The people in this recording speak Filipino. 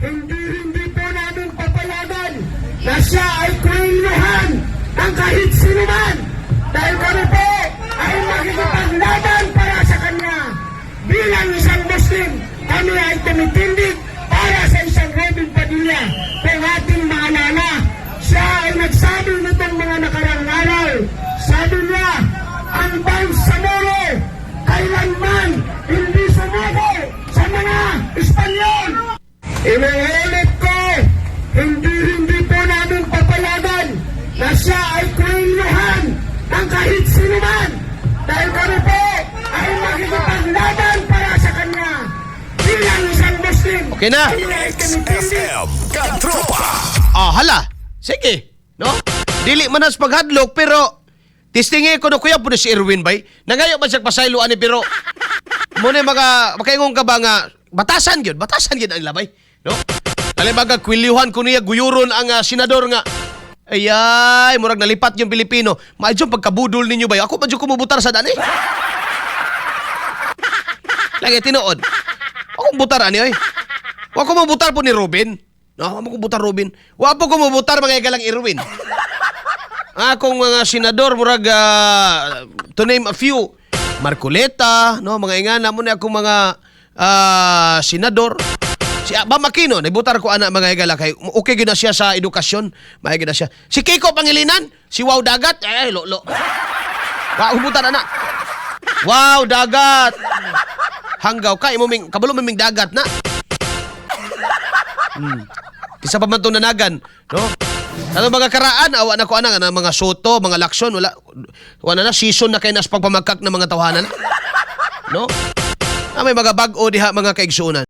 hindi po namin papayagan na siya ay kuiluhan ng kahit sino man. Dahil kami po ay makikipaglaban para sa kanya. Bilang isang Muslim, kami ay tumitindig para sa isang Robin Padilla. Kung ating maalala, siya ay nagsabi nitong mga nakarang araw. Sabi niya, ang Bangsamoro kailanman hindi sumuko sa mga Espanyol. Inuulit ko, hindi po namin papayagan na siya ay kuiluhan ng kahit sino man. Dahil kami po ay makikipaglaban para sa kanya. Bilang isang Muslim. Okay na. XFM Katropa. Hala. Sige. No? Dili man as paghadlok pero tistingi ko no kuya po si Erwin bay. Nangayo ba siya pasayloan ni pero muna makaingong ka ba nga batasan gyud ang labay. No? Talibaga kwiliuhan ko niya guyuron ang senador nga. Ayay, murag nalipat yung Pilipino. Maadyo pagkabudol ninyo bay. Ako madyo kumubutar sa dani. Lagi tinuod. Ako butar ani oy. Wa ko mabutar po ni Robin. No, amo ko butar Robin. Wa po ko mabutar mga galang Erwin. Akong mga senador murag to name a few. Marcoleta, no, mga ingana mo na akong mga senador. Si Bam Aquino, nabutar ko ana mga higala kay okay gyud na siya sa edukasyon, maayos na siya. Si Kiko Pangilinan, si Wow Dagat, lolo. Wow butar ana. Wow Dagat. Hanggaw ka imo ming kabalo ming dagat na. Isa pa man to nanagan, no? Ano mga karaan, awa na ko ana nga mga soto, mga laksyon, wala na season na kay nas pagpamagkak ng mga tawhanan. No? May mga bag-o diha mga kaigsuonan.